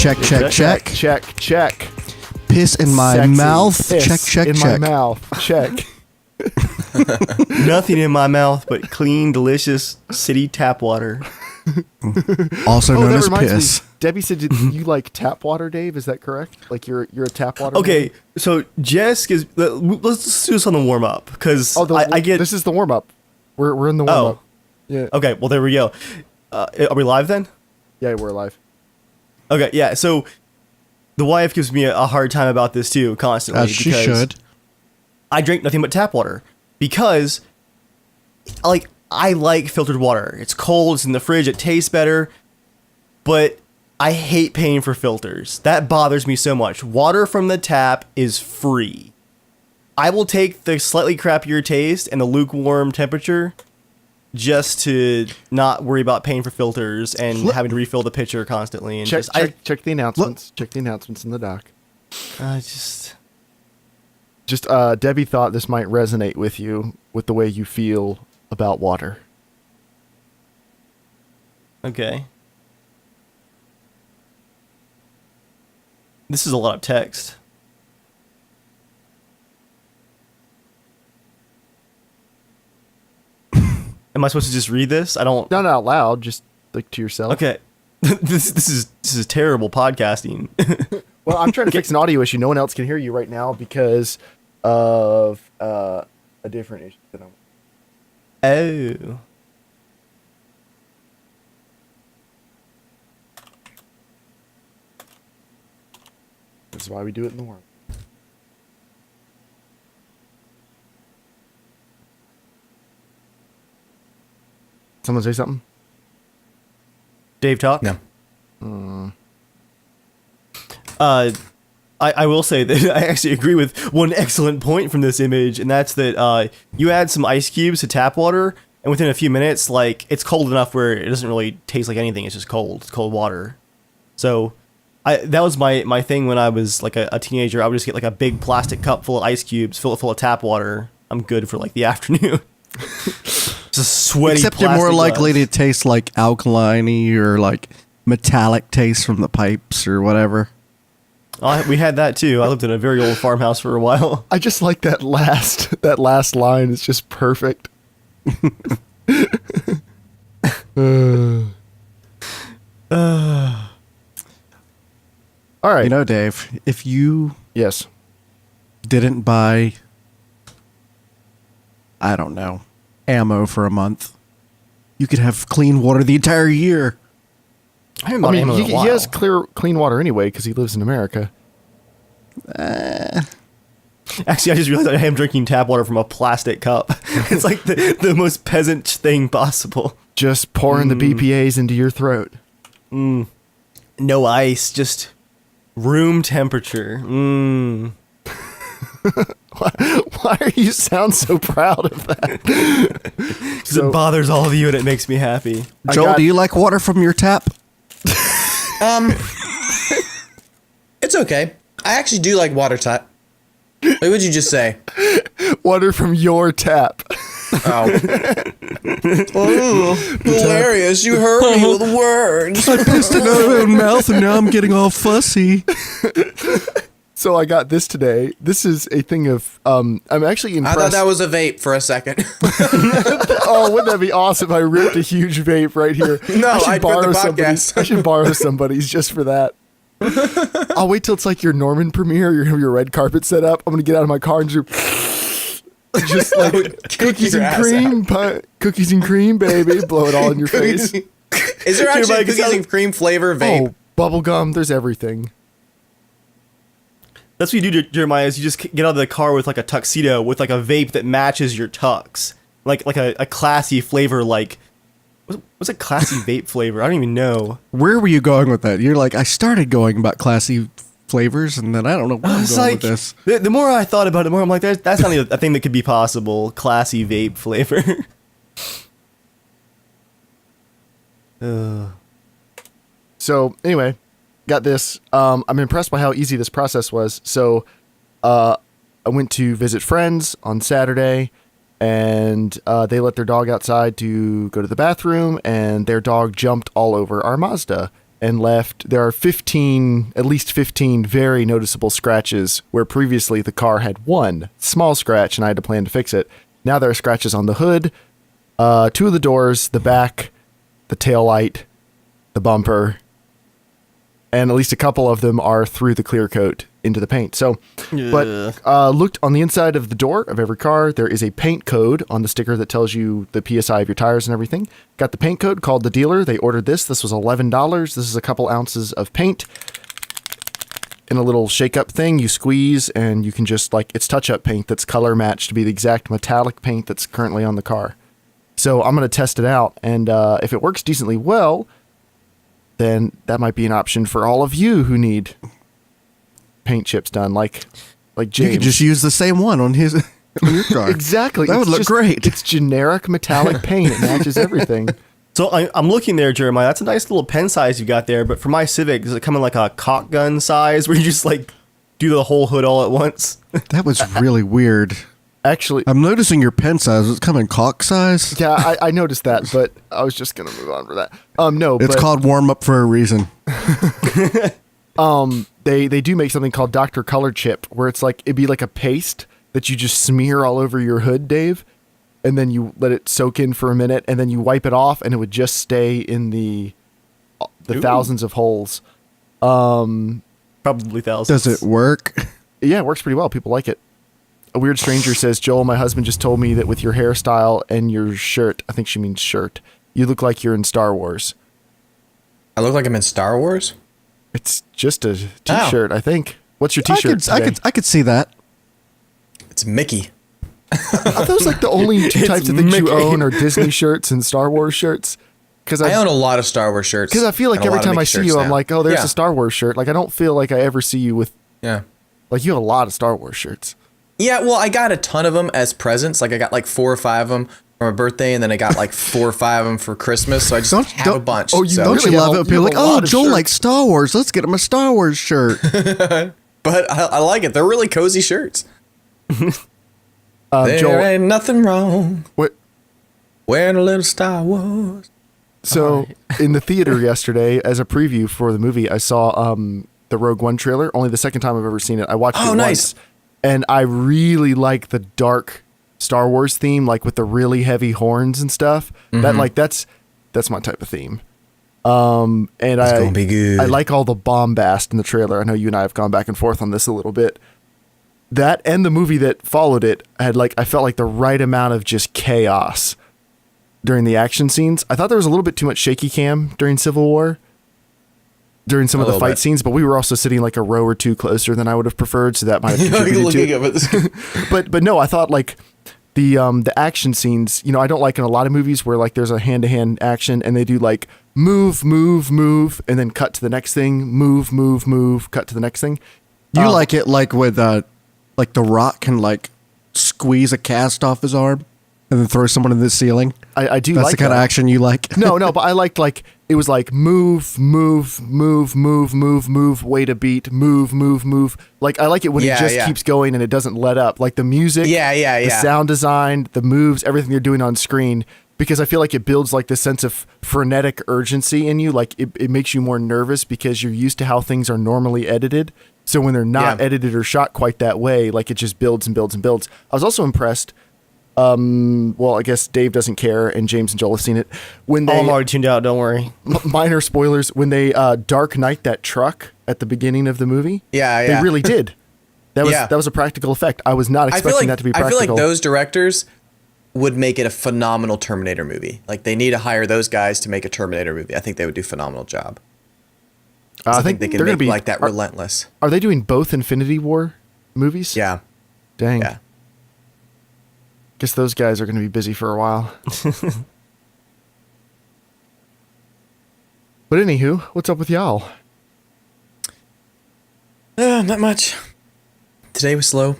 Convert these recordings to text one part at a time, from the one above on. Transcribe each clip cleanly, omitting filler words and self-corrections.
Check. Piss in my Sexy. mouth. Piss Check. in my mouth. Check. Nothing in my mouth but clean, delicious city tap water. Also known that as reminds piss. me. Debbie said you like tap water, Dave? Is that correct? Like you're a tap water Okay, man? so Jess is. Let's do this on the warm up because I get. This is the warm up. We're in the warm up. Yeah. Okay, well there we go. Are we live then? Yeah, we're live. Okay, yeah. So the wife gives me a hard time about this too, constantly. As she should. I drink nothing but tap water because, I like filtered water. It's cold. It's in the fridge. It tastes better, but I hate paying for filters. That bothers me so much. Water from the tap is free. I will take the slightly crappier taste and the lukewarm temperature just to not worry about paying for filters and having to refill the pitcher constantly. And Check the announcements. Check the announcements in the doc. Debbie thought this might resonate with you with the way you feel about water. Okay. This is a lot of text. Am I supposed to just read this? I don't. Not out loud, just like to yourself. Okay. This is terrible podcasting. Well, I'm trying to fix an audio issue. No one else can hear you right now because of a different issue that I'm. Oh. This is why we do it in the warm. Someone say something? Dave, talk? No. I will say that I actually agree with one excellent point from this image, and that's that you add some ice cubes to tap water, and within a few minutes, it's cold enough where it doesn't really taste like anything. It's just cold. It's cold water. So that was my thing when I was a teenager. I would just get a big plastic cup full of ice cubes, fill it full of tap water. I'm good for the afternoon. It's a sweaty. Except you're more plastic likely glass. to taste alkaline-y or metallic taste from the pipes or whatever. We had that too. I lived in a very old farmhouse for a while. I just like that last line. It's just perfect. All right. You know, Dave, if you Yes. didn't buy, I don't know, ammo for a month, you could have clean water the entire year. I haven't bought ammo in a he while. has clean water anyway because he lives in America. Actually, I just realized I am drinking tap water from a plastic cup. It's the most peasant thing possible. Just pouring the BPAs into your throat. No ice, just room temperature. Why do you sound so proud of that? Because it bothers all of you and it makes me happy. Joel, do you like water from your tap? It's okay. I actually do like water tap. What would you just say? Water from your tap. Oh. Oh, hilarious. You hurt me with words. I pissed in my own mouth and now I'm getting all fussy. So I got this today. This is a thing of, I'm actually impressed. I thought that was a vape for a second. Oh, wouldn't that be awesome if I ripped a huge vape right here? No, I'd put the somebody's. podcast. I should borrow somebody's just for that. I'll wait till it's your Norman premiere. You're going to have your red carpet set up. I'm going to get out of my car and just cookies your and ass cream. Cookies and cream, baby. Blow it all in your face. Is there actually a cookies and cream flavor vape? Oh, bubble gum. There's everything. That's what you do, Jeremiah, is you just get out of the car with a tuxedo with a vape that matches your tux. Like a classy flavor what's a classy vape flavor? I don't even know. Where were you going with that? You're I started going about classy flavors, and then I don't know where I'm going with this. The more I thought about it, the more I'm that's not even a thing that could be possible. Classy vape flavor. So anyway, got this. I'm impressed by how easy this process was. So I went to visit friends on Saturday, and they let their dog outside to go to the bathroom, and their dog jumped all over our Mazda. and left. There are at least 15 very noticeable scratches where previously the car had one small scratch and I had to plan to fix it. Now there are scratches on the hood, 2 of the doors, the back, the tail light, the bumper, and at least a couple of them are through the clear coat into the paint. So, but looked on the inside of the door of every car. There is a paint code on the sticker that tells you the PSI of your tires and everything. Got the paint code, called the dealer. They ordered this. This was $11. This is a couple ounces of paint in a little shake-up thing. You squeeze and you can just it's touch-up paint that's color matched to be the exact metallic paint that's currently on the car. So I'm going to test it out. And if it works decently well, then that might be an option for all of you who need paint chips done, like James. You could just use the same one on your car. Exactly. That would look great. It's generic metallic paint. It matches everything. So I'm looking there, Jeremiah. That's a nice little pen size you got there. But for my Civic, does it come in like a caulk gun size where you just do the whole hood all at once? That was really weird. Actually, I'm noticing your pen size. It's coming caulk size. yeah, I noticed that, but I was just gonna move on for that. No, It's called warm up for a reason. They do make something called Dr. Color Chip, where it'd be like a paste that you just smear all over your hood, Dave, and then you let it soak in for a minute, and then you wipe it off, and it would just stay in the thousands of holes. Probably thousands. Does it work? Yeah, it works pretty well. People like it. A weird stranger says, Joel, my husband just told me that with your hairstyle and your shirt, I think she means shirt, you look like you're in Star Wars. I look like I'm in Star Wars? It's just a t-shirt, I think. What's your t-shirt today? I could see that. It's Mickey. Are those the only two types of things Mickey. you own are Disney shirts and Star Wars shirts? Because I own a lot of Star Wars shirts. Because I feel like and a every lot of time I Mickey see shirts you, I'm now. like, oh, there's Yeah. a Star Wars shirt. I don't feel like I ever see you with, Yeah. you have a lot of Star Wars shirts. Yeah, well, I got a ton of them as presents. I got 4 or 5 of them for my birthday, and then I got 4 or 5 of them for Christmas. So I just have a bunch. oh, you so. don't Don't you really love have it? People are like, a lot oh, of Joel shirts. likes Star Wars. Let's get him a Star Wars shirt. But I like it. They're really cozy shirts. There Joel, ain't nothing wrong what? wearing a little Star Wars. So in the theater yesterday, as a preview for the movie, I saw the Rogue One trailer. Only the second time I've ever seen it. I watched it nice. once, and I really like the dark Star Wars theme, with the really heavy horns and stuff. That that's my type of theme. And It's gonna be good. I like all the bombast in the trailer. I know you and I have gone back and forth on this a little bit. That and the movie that followed it had I felt like the right amount of just chaos during the action scenes. I thought there was a little bit too much shaky cam during Civil War, during some of the little fight bit. scenes, but we were also sitting a row or two closer than I would have preferred, so that might have contributed to it. But no, I thought the action scenes, I don't like in a lot of movies where there's a hand-to-hand action and they do move, move, move, and then cut to the next thing, move, move, move, cut to the next thing. You like it with The Rock can squeeze a cast off his arm and then throw someone in the ceiling. I do That's like the kind of that. action you like. No, but I liked it was move, move, move, move, move, move, wait a beat, move, move, move. I like it when it Yeah, just yeah. keeps going and it doesn't let up. The music, Yeah. the sound design, the moves, everything they're doing on screen, because I feel like it builds this sense of frenetic urgency in you. It makes you more nervous because you're used to how things are normally edited. So when they're not Yeah. edited or shot quite that way, it just builds and builds and builds. I was also impressed. Well, I guess Dave doesn't care, and James and Joel have seen it. When they I'm already tuned out. Don't worry. minor spoilers, when they Dark Knight that truck at the beginning of the movie, Yeah. they really did. That was Yeah. that was a practical effect. I was not expecting that to be I practical. feel like those directors would make it a phenomenal Terminator movie. They need to hire those guys to make a Terminator movie. I think they would do a phenomenal job. I think they can they're make gonna be that relentless. Are they doing both Infinity War movies? Yeah. Dang. Yeah. Guess those guys are going to be busy for a while. But anywho, what's up with y'all? Not much. Today was slow.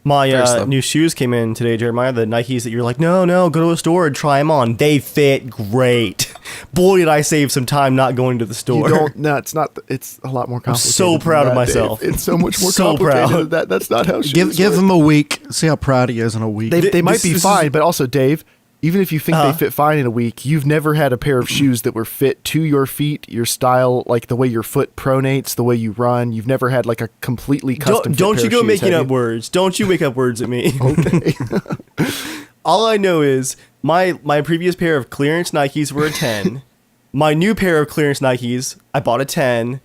My Very slow. new shoes came in today, Jeremiah. The Nikes that you're no, go to a store and try them on. They fit great. Boy, did I save some time not going to the store. You don't. No, it's not. It's a lot more complicated. so than proud of that, myself. Dave. It's so much more So complicated proud. than that. That's not how shoes Give work. him a week. See how proud he is in a week. They might This be is- fine, but also, Dave, Even if you think they fit fine in a week, you've never had a pair of shoes that were fit to your feet, your style, like the way your foot pronates, the way you run. You've never had like a completely custom. Don't you go making up words. words. Don't you make up words at me. Okay. All I know is my previous pair of clearance Nikes were a 10. My new pair of clearance Nikes, I bought a 10.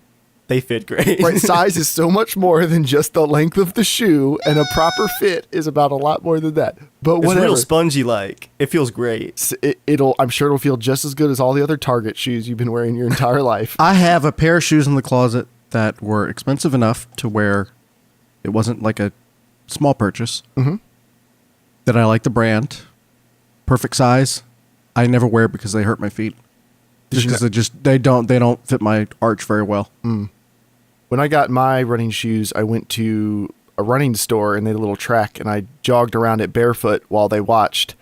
They fit great. Right, size is so much more than just the length of the shoe, and a proper fit is about a lot more than that. But It's whatever. real spongy like. It feels great. I'm sure it'll feel just as good as all the other Target shoes you've been wearing your entire life. I have a pair of shoes in the closet that were expensive enough to where it wasn't like a small purchase. Mm-hmm. That I like the brand. Perfect size. I never wear it because they hurt my feet. Just because they don't fit my arch very well. When I got my running shoes, I went to a running store and they had a little track, and I jogged around it barefoot while they watched.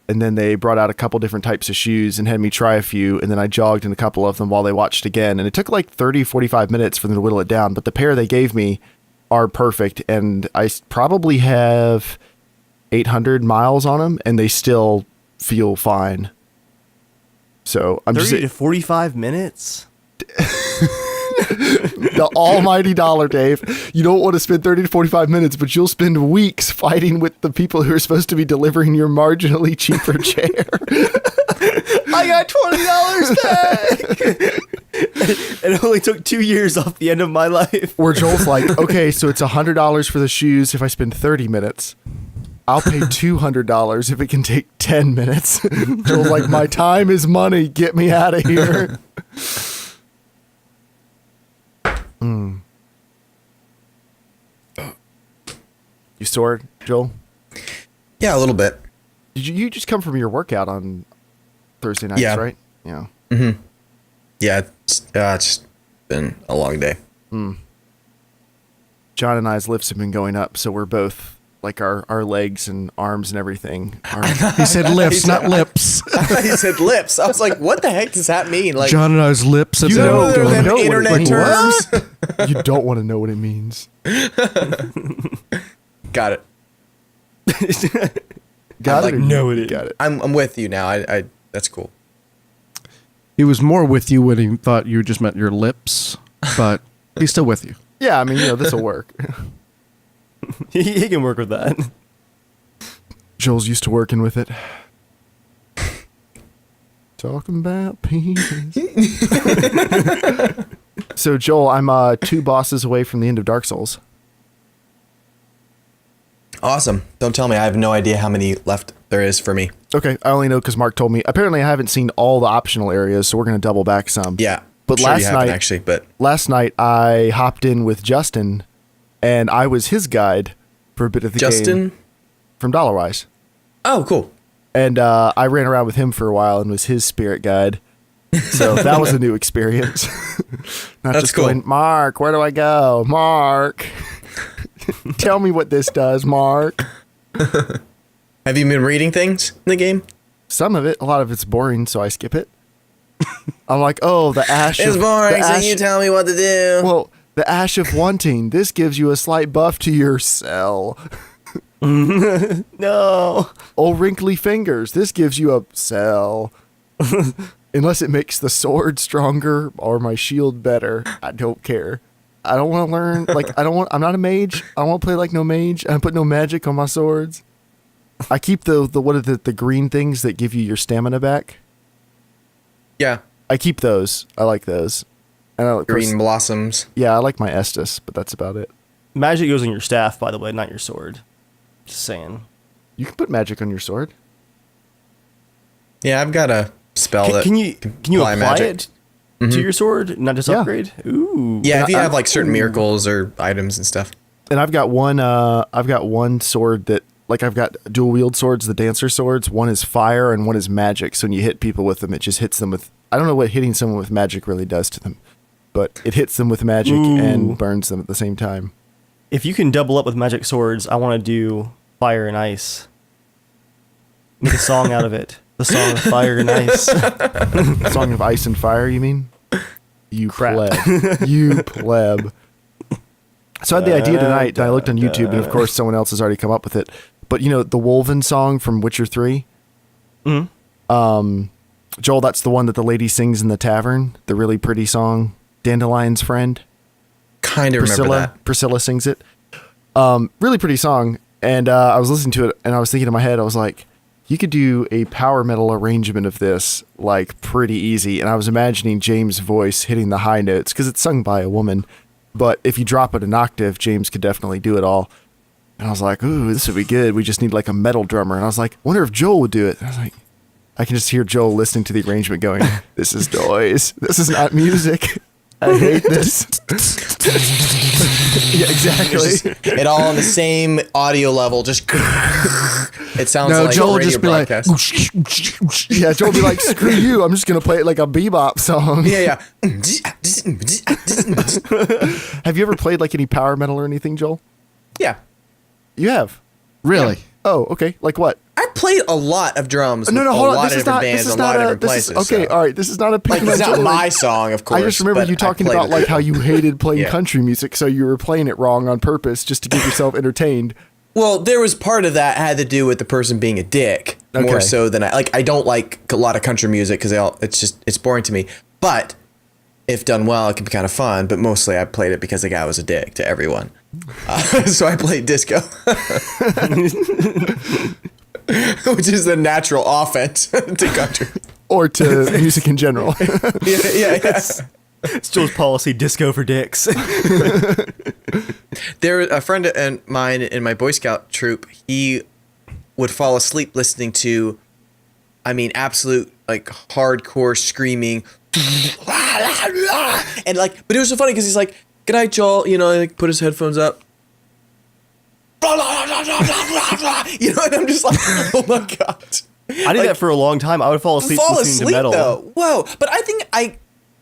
And then they brought out a couple different types of shoes and had me try a few, and then I jogged in a couple of them while they watched again. And it took like 30, 45 minutes for them to whittle it down, but the pair they gave me are perfect, and I probably have 800 miles on them, and they still feel fine. So I'm 30 just to 45 minutes? the almighty dollar, Dave. You don't want to spend 30 to 45 minutes, but you'll spend weeks fighting with the people who are supposed to be delivering your marginally cheaper chair. I got $20 back! It only took 2 years off the end of my life. Where Joel's like, okay, so it's $100 for the shoes if I spend 30 minutes. I'll pay $200 if it can take 10 minutes. Joel's like, my time is money. Get me out of here. You sore, Joel? Yeah, a little bit. Did you just come from your workout on Thursday nights, Yeah. right? Yeah. Yeah, it's been a long day. John and I's lifts have been going up, so we're both like our legs and arms and everything. He said lips, not lips. He said lips. I was like, what the heck does that mean? Like, John and I's lips. That's You know- how it don't goes. know what it internet means. terms. You don't want to know what it means. Got it. Got like, it? Or no, you it got it. I'm with you now. I that's cool. He was more with you when he thought you just meant your lips, but he's still with you. Yeah, I mean, this will work. He can work with that. Joel's used to working with it. Talking about penis. So, Joel, I'm 2 bosses away from the end of Dark Souls. Awesome. Don't tell me. I have no idea how many left there is for me. Okay, I only know because Mark told me. Apparently, I haven't seen all the optional areas, so we're going to double back some. Yeah. But sure last you haven't night- actually, but Last night, I hopped in with Justin, and I was his guide for a bit of the game Justin. from Dollarwise. Oh, cool. And I ran around with him for a while and was his spirit guide. So that was a new experience. Not That's just cool. going, Mark, where do I go? Mark. Tell me what this does, Mark. Have you been reading things in the game? Some of it, a lot of it's boring, so I skip it. I'm like, oh, the ash. It's of, boring, the so ash, you tell me what to do. Well, the ash of wanting. This gives you a slight buff to your cell. No. Oh, wrinkly fingers. This gives you a cell. Unless it makes the sword stronger or my shield better. I don't care. I don't want to learn. I'm not a mage. I don't want to play like no mage. I put no magic on my swords. I keep the green things that give you your stamina back. Yeah. I keep those. I like those. And I like Green blossoms. Yeah, I like my Estus, but that's about it. Magic goes on your staff, by the way, not your sword. Just saying. You can put magic on your sword. Yeah, I've got a spell that Can you apply magic. it to your sword, not just Yeah. upgrade? Ooh. Yeah, if you I- have like certain miracles or items and stuff. And I've got one sword that, like, I've got dual wield swords, the dancer swords. One is fire and one is magic. So when you hit people with them, it just hits them with, I don't know what hitting someone with magic really does to them, but it hits them with magic and burns them at the same time. If you can double up with magic swords, I want to do fire and ice. Make a song out of it. The song of fire and ice. Song of Ice and Fire, you mean? You Crap. pleb. You pleb. So I had the idea tonight, and I looked on YouTube, and of course someone else has already come up with it. But the Wolven song from Witcher 3? Joel, that's the one that the lady sings in the tavern, the really pretty song, Dandelion's Friend. Kind of remember that. Priscilla sings it. Really pretty song. And I was listening to it and I was thinking in my head, I was like, you could do a power metal arrangement of this like pretty easy. And I was imagining James' voice hitting the high notes because it's sung by a woman. But if you drop it an octave, James could definitely do it all. And I was like, ooh, this would be good. We just need like a metal drummer. And I was like, I wonder if Joel would do it. And I was like, I can just hear Joel listening to the arrangement going, this is noise. This is not music. I hate this. Yeah, exactly. It all on the same audio level. Just it sounds like Joel a radio just be like, broadcast. Yeah, Joel would be like, screw you. I'm just going to play it like a bebop song. Yeah. Have you ever played like any power metal or anything, Joel? Yeah. You have? really? Oh, okay. Like what? I played a lot of drums. No, with hold a on. lot This of is different not. bands, This is a lot not of a. different This is places. okay. so. All right. This is not a. Like, it's not my song, of course. I just remember but you I talking played about it. like how you hated playing Yeah. country music, so you were playing it wrong on purpose just to keep yourself entertained. Well, there was part of that had to do with the person being a dick more Okay. so than I don't like a lot of country music because it's boring to me. But if done well, it can be kind of fun. But mostly, I played it because the guy was a dick to everyone. So I played disco, which is the natural offense to country. Or to music in general. Yeah. It's Joel's policy, disco for dicks. There, a friend of mine in my Boy Scout troop, he would fall asleep listening to, absolute like hardcore screaming, and like, but it was so funny because he's like, "Good night, Joel," like put his headphones up, and I'm just like, "Oh my god." I did that for a long time. I would fall asleep listening to metal. Though. Whoa! But I think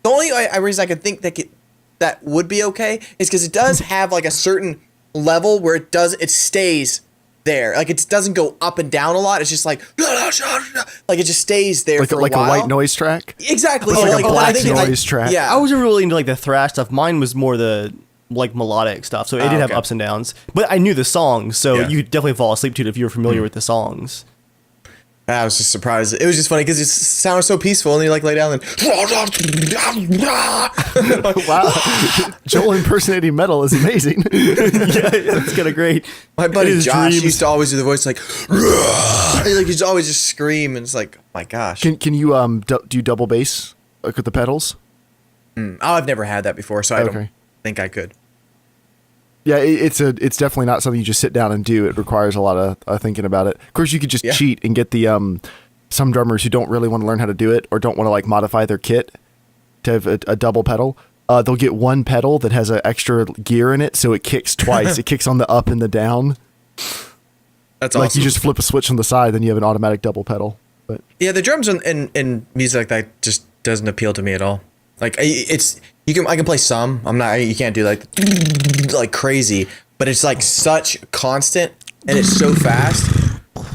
the only reason I could think that would be okay is because it does have like a certain level where it stays there. Like it doesn't go up and down a lot. It's just like it just stays there like for like a while. a white noise track. Exactly. It's like a black I think noise track. Yeah. I wasn't really into like the thrash stuff. Mine was more the like melodic stuff. So it did have okay. ups and downs. But I knew the songs, so Yeah. you could definitely fall asleep to it if you were familiar with the songs. I was just surprised. It was just funny because it sounded so peaceful, and you like lay down and. Wow. Joel impersonating metal is amazing. Yeah, that's kind of great. My buddy In his Josh dreams. used to always do the voice like he'd always just scream, and it's like, oh my gosh. Can you do double bass like with the pedals? I've never had that before, so I don't Okay. think I could. Yeah, it's definitely not something you just sit down and do. It requires a lot of thinking about it. Of course, you could just Yeah. cheat and get the some drummers who don't really want to learn how to do it or don't want to like modify their kit to have a double pedal. They'll get one pedal that has an extra gear in it, so it kicks twice. It kicks on the up and the down. That's Like awesome. you just flip a switch on the side, then you have an automatic double pedal. But Yeah, the drums in music like that just doesn't appeal to me at all. Like I can play some. You can't do like crazy, but it's like such constant and it's so fast.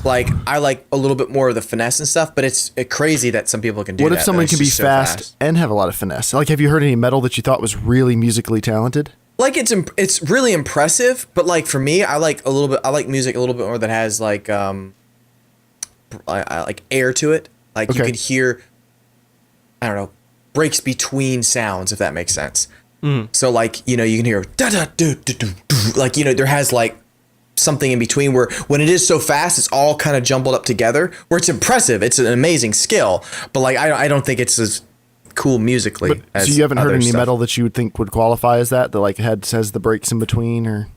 Like I like a little bit more of the finesse and stuff, but it's crazy that some people can do what that. if someone It's can be just so fast and have a lot of finesse? Like, have you heard any metal that you thought was really musically talented? Like it's really impressive, but like for me, I like music a little bit more that has like I like air to it. Like you Okay. can hear, I don't know, breaks between sounds, if that makes sense. So like, you can hear da da do do do do, like there has like something in between where when it is so fast, it's all kind of jumbled up together. Where it's impressive, it's an amazing skill, but like I don't think it's as cool musically. as So you haven't heard other any stuff. metal that you would think would qualify as that like has the breaks in between, or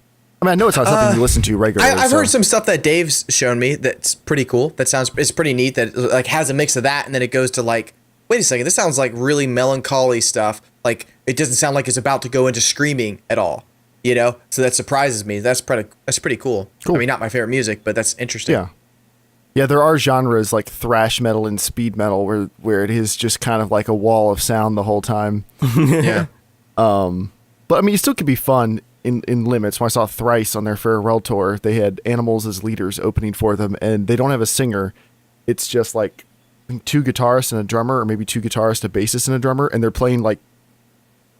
I know it's not something you listen to regularly. I've so- heard some stuff that Dave's shown me that's pretty cool. It's pretty neat that like has a mix of that, and then it goes to like, wait a second, this sounds like really melancholy stuff. Like it doesn't sound like it's about to go into screaming at all. So that surprises me. That's pretty cool. Cool. I mean, not my favorite music, but that's interesting. Yeah, there are genres like thrash metal and speed metal where it is just kind of like a wall of sound the whole time. Yeah. But I mean, it still could be fun in limits. When I saw Thrice on their farewell tour, they had animals as leaders opening for them, and they don't have a singer. It's just like I think 2 guitarists and a drummer, or maybe 2 guitarists, a bassist, and a drummer, and they're playing like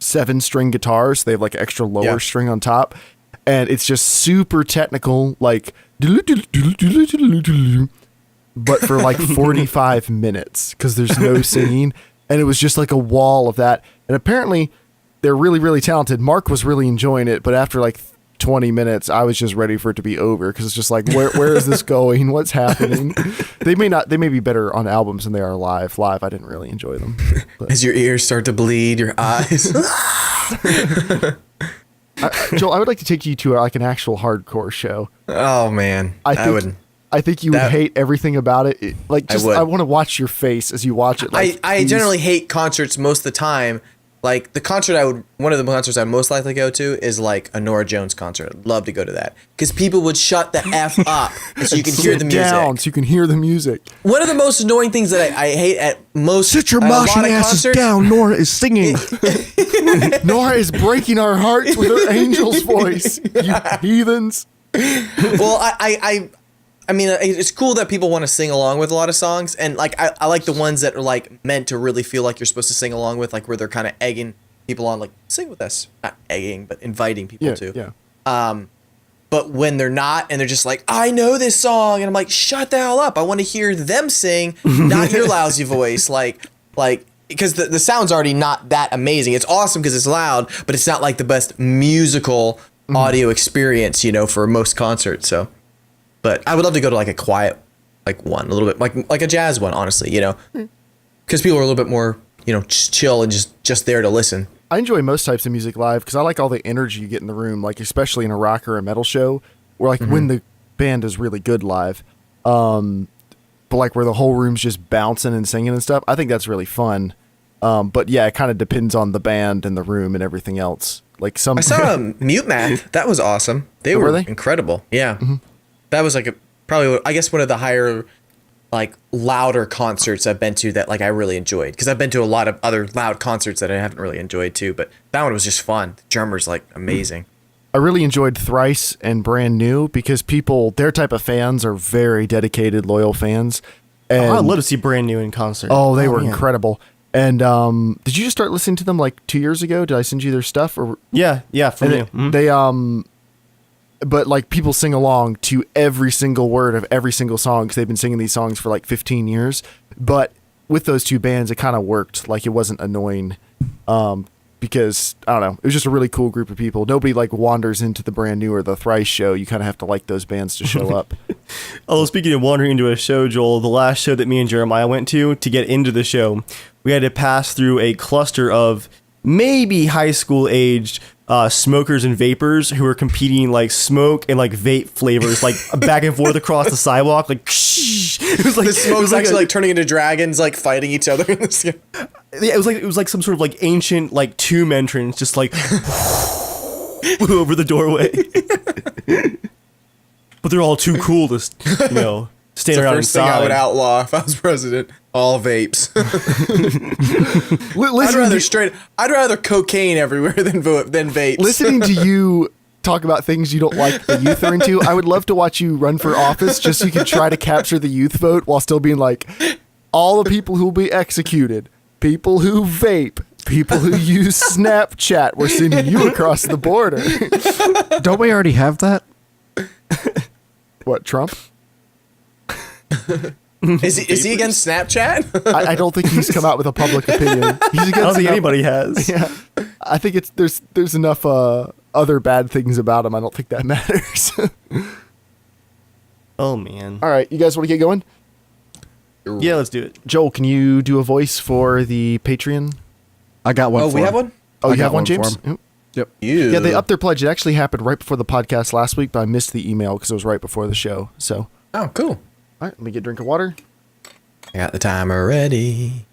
7-string guitars. They have like extra lower string on top, and it's just super technical, like but for like 45 minutes because there's no singing. And it was just like a wall of that. And apparently they're really, really talented. Mark was really enjoying it, but after like 20 minutes, I was just ready for it to be over because it's just like, where is this going? What's happening? They may be better on albums than they are live. Live, I didn't really enjoy them. But. As your ears start to bleed, your eyes. Joel, I would like to take you to like an actual hardcore show. Oh man, I think you would hate everything about it. I want to watch your face as you watch it. Like, I generally hate concerts most of the time. Like one of the concerts I'd most likely go to is like a Norah Jones concert. I'd love to go to that because people would shut the F up so you can hear the music. Down so you can hear the music. One of the most annoying things that I hate at most Sit your moshing asses down. Nora is singing. Nora is breaking our hearts with her angel's voice. You heathens. Well, I mean, it's cool that people want to sing along with a lot of songs, and like I like the ones that are like meant to really feel like you're supposed to sing along with, like where they're kind of egging people on, like sing with us, not egging, but inviting people to. Yeah. But when they're not, and they're just like, I know this song, and I'm like, shut the hell up! I want to hear them sing, not your lousy voice, like because the sound's already not that amazing. It's awesome because it's loud, but it's not like the best musical audio experience, for most concerts. So. But I would love to go to like a quiet, like one, a little bit like a jazz one, honestly, because people are a little bit more, chill and just there to listen. I enjoy most types of music live because I like all the energy you get in the room, like especially in a rock or a metal show, where like when the band is really good live, but like where the whole room's just bouncing and singing and stuff. I think that's really fun. But yeah, it kind of depends on the band and the room and everything else. Like I saw Mute Math. That was awesome. They were incredible. Yeah. Mm-hmm. That was like probably, I guess, one of the higher, like louder concerts I've been to that like I really enjoyed, because I've been to a lot of other loud concerts that I haven't really enjoyed too, but that one was just fun. The drummer's like amazing. I really enjoyed Thrice and Brand New because their type of fans are very dedicated, loyal fans. And I'd love to see Brand New in concert. Oh, they were incredible. And did you just start listening to them like 2 years ago? Did I send you their stuff? Or yeah, from you. They but like people sing along to every single word of every single song because they've been singing these songs for like 15 years. But with those two bands, it kind of worked. Like it wasn't annoying because, I don't know, it was just a really cool group of people. Nobody like wanders into the Brand New or the Thrice show. You kind of have to like those bands to show up. Although speaking of wandering into a show, Joel, the last show that me and Jeremiah went to get into the show, we had to pass through a cluster of maybe high school aged smokers and vapors who were competing like smoke and like vape flavors like back and forth across the sidewalk. Like it was like the smoke was actually like turning into dragons, like fighting each other in the sky. Yeah, it was like some sort of like ancient like tomb entrance, just like over the doorway. But they're all too cool to stand around inside. The first thing I would outlaw if I was president. All vapes. I'd rather cocaine everywhere than vapes. Listening to you talk about things you don't like the youth are into, I would love to watch you run for office just so you can try to capture the youth vote while still being like, all the people who will be executed, people who vape, people who use Snapchat, we're sending you across the border. Don't we already have that? What, Trump? Is he against Snapchat? I don't think he's come out with a public opinion. He's against I don't think anybody has. Yeah, I think there's enough other bad things about him. I don't think that matters. Oh man! All right, you guys want to get going? Yeah, let's do it. Joel, can you do a voice for the Patreon? I got one. Oh, we have one. Oh, you have one, James? Yep. Yeah, they upped their pledge. It actually happened right before the podcast last week, but I missed the email because it was right before the show. So. Oh, cool. All right, let me get a drink of water. I got the timer ready.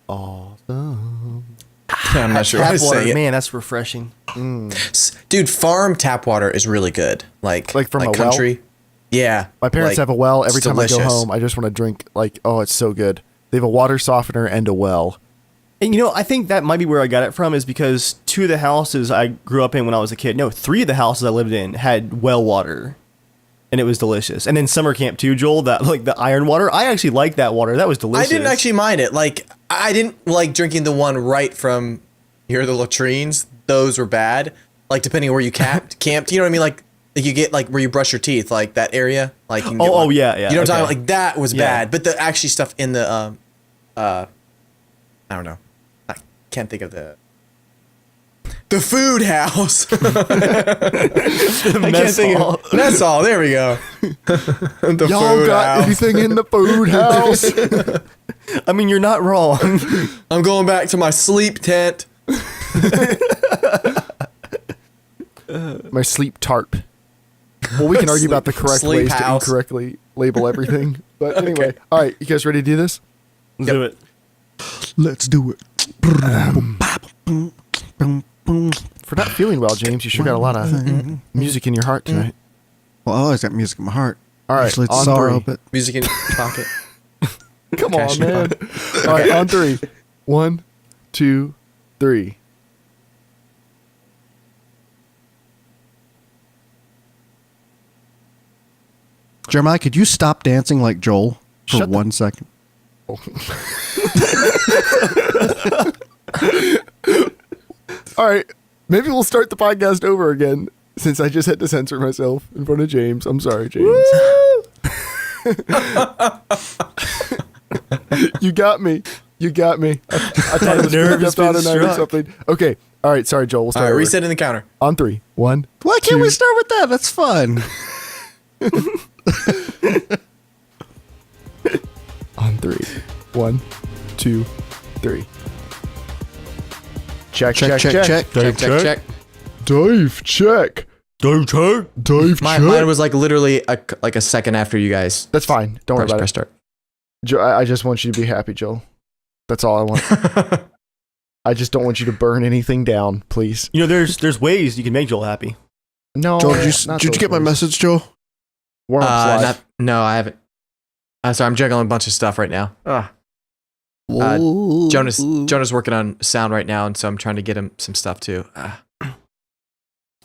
Awesome. I'm not sure Tap what to water, say. man, that's refreshing. Dude, farm tap water is really good. Like from a country. well? Yeah. My parents have a well. Every time I go delicious. home, I just want to drink it's so good. They have a water softener and a well. And I think that might be where I got it from, is because 2 of the houses I grew up in when I was a kid, 3 of the houses I lived in had well water. And it was delicious. And then summer camp too, Joel, that like the iron water. I actually liked that water. That was delicious. I didn't actually mind it. Like, I didn't like drinking the one right from the latrines. Those were bad. Like, depending on where you camped, you know what I mean? Like, Like you get like where you brush your teeth, like that area. Like you can get Oh, one. yeah. You know what I'm talking okay. about? Like that was Yeah. bad. But the actually stuff in the I don't know. I can't think of the food house. I can't mess think hall. of mess hall. There we go. The Y'all food got house. anything in the food house? I mean, you're not wrong. I'm going back to my sleep tent. My sleep tarp. Well, we can argue about the correct Sleep ways house. to incorrectly label everything. But anyway, all right, you guys ready to do this? Let's do it. Let's do it. For not feeling well, James, you sure got a lot of music in your heart tonight. Well, I always got music in my heart. All right, Usually it's on sorrow, three. but Music in your pocket. Come Cash on, in your man. All right, on three. 1, 2, 3. Jeremiah, could you stop dancing like Joel for Shut the- 1 second? All right, maybe we'll start the podcast over again since I just had to censor myself in front of James. I'm sorry, James. You got me. You got me. I thought it was Nerve nerve has out been of night or struck. something. Okay. All right. Sorry, Joel. We'll All start right, over. resetting the counter. On 3. 1. Why can't we Two. start with that? That's fun. On 3. 1, 2, 3. Check. Check. Check, check. Dave, check. Dave, check. Dave, Mine was like literally a second after you guys. That's fine. Don't worry about press it. start. I just want you to be happy, Joel. That's all I want. I just don't want you to burn anything down, please. You know, there's ways you can make Joel happy. No. Joel, not did you those get my ways. message, Joel? Warm up slide. No, I haven't. Sorry, I'm juggling a bunch of stuff right now. Jonah's working on sound right now, and so I'm trying to get him some stuff too.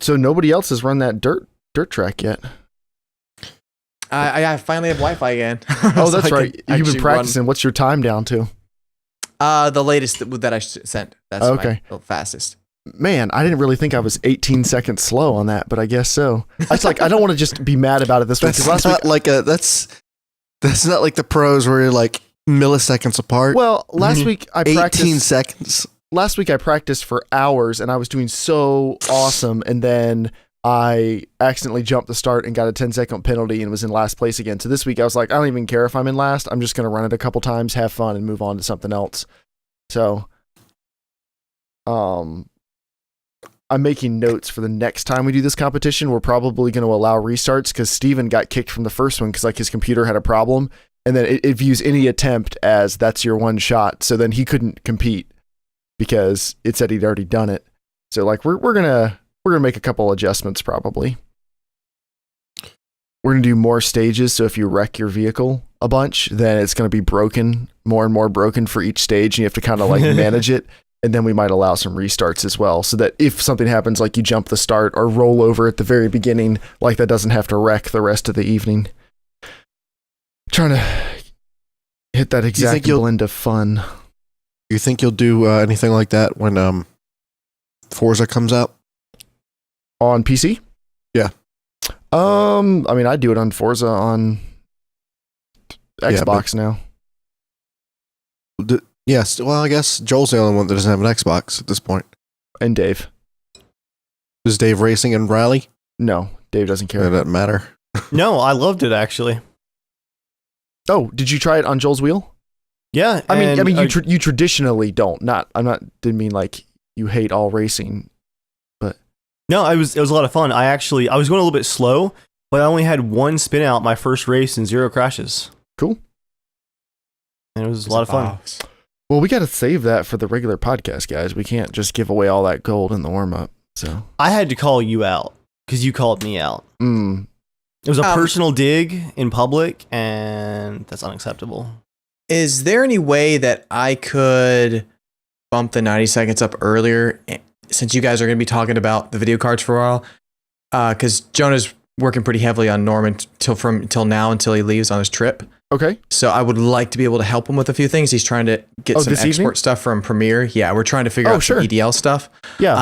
So nobody else has run that dirt track yet. I finally have Wi-Fi again. Oh, So that's I can right. You've been actually practicing. What's your time down to? run, the latest that I sent. That's Okay. my fastest. Man, I didn't really think I was 18 seconds slow on that, but I guess so. It's like I don't want to just be mad about it this week That's because last week. not like that's not like the pros where you're like milliseconds apart. Well, last week I 18 practiced. seconds. Last week I practiced for hours and I was doing so awesome, and then I accidentally jumped the start and got a 10-second penalty and was in last place again. So this week I was like, I don't even care if I'm in last. I'm just going to run it a couple times, have fun, and move on to something else. So, I'm making notes for the next time we do this competition. We're probably going to allow restarts because Steven got kicked from the first one because like his computer had a problem, and then it views any attempt as that's your one shot. So then he couldn't compete because it said he'd already done it. So like we're gonna make a couple adjustments probably. We're gonna do more stages. So if you wreck your vehicle a bunch, then it's gonna be broken, more and more broken for each stage, and you have to kind of like manage it. And then we might allow some restarts as well, so that if something happens, like you jump the start or roll over at the very beginning, like that doesn't have to wreck the rest of the evening. Trying to hit that exact you'll- blend of fun. You think you'll do anything like that when Forza comes out? On PC? Yeah. I mean, I do it on Forza on Yeah, Xbox now. Yes. Well, I guess Joel's the only one that doesn't have an Xbox at this point. And Dave. Is Dave racing in Rally? No, Dave doesn't It care. doesn't matter. No, I loved it actually. Oh, did you try it on Joel's wheel? Yeah, I mean, and, you traditionally don't. Didn't mean like you hate all racing. no, it was a lot of fun. I was going a little bit slow, but I only had one spin out my first race and 0 crashes. Cool. And it was a lot of fun. Well, we got to save that for the regular podcast, guys. We can't just give away all that gold in the warm up. So, I had to call you out because you called me out. It was a personal dig in public, and that's unacceptable. Is there any way that I could bump the 90 seconds up earlier, since you guys are going to be talking about the video cards for a while? Because Jonah's working pretty heavily on Norman till now until he leaves on his trip. okay. So I would like to be able to help him with a few things. He's trying to get some this export evening? stuff from Premiere. Yeah, we're trying to figure out sure. some EDL stuff. Yeah.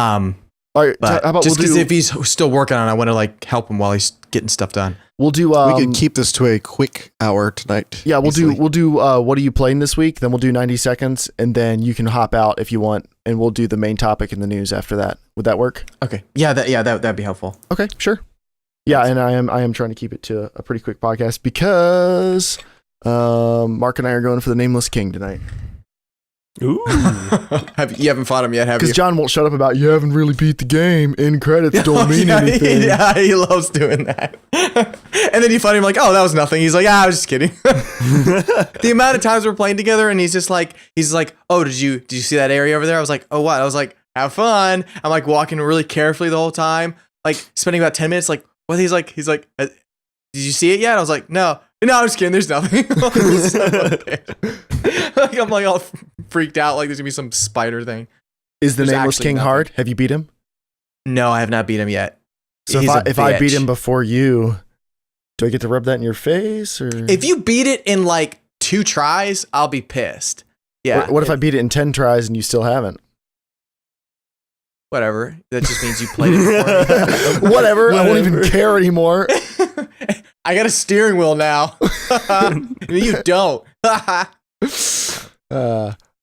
All right. But How about just we'll because do? if he's still working on it, I want to like help him while he's getting stuff done. We'll do. We could keep this to a quick hour tonight. Yeah, we'll easily. do. We'll do. What are you playing this week? Then we'll do 90 seconds, and then you can hop out if you want, and we'll do the main topic in the news after that. Would that work? Okay. Yeah. That'd be helpful. Okay, sure. Yeah, and I am trying to keep it to a pretty quick podcast because Mark and I are going for the Nameless King tonight. Ooh. You haven't fought him yet, have Because you? John won't shut up about you haven't really beat the game. End credits don't mean yeah, anything. Yeah, he loves doing that. And then you find him like, oh, that was nothing. He's like, I was just kidding. The amount of times we're playing together, and he's like, oh, did you see that area over there? I was like, oh, what? I was like, have fun. I'm like walking really carefully the whole time, like spending about 10 minutes. Like, what? He's like, did you see it yet? I was like, no, I'm just kidding. There's nothing. Like, I'm like all freaked out. Like there's gonna be some spider thing. Is the There's Nameless actually King nothing. hard? Have you beat him? No, I have not beat him yet. So He's a if I beat bitch. him before you, do I get to rub that in your face? Or If you beat it in like 2 tries, I'll be pissed. Yeah. What if I beat it in 10 tries and you still haven't? Whatever. That just means you played it before. Whatever. I won't even care anymore. I got a steering wheel now. You don't.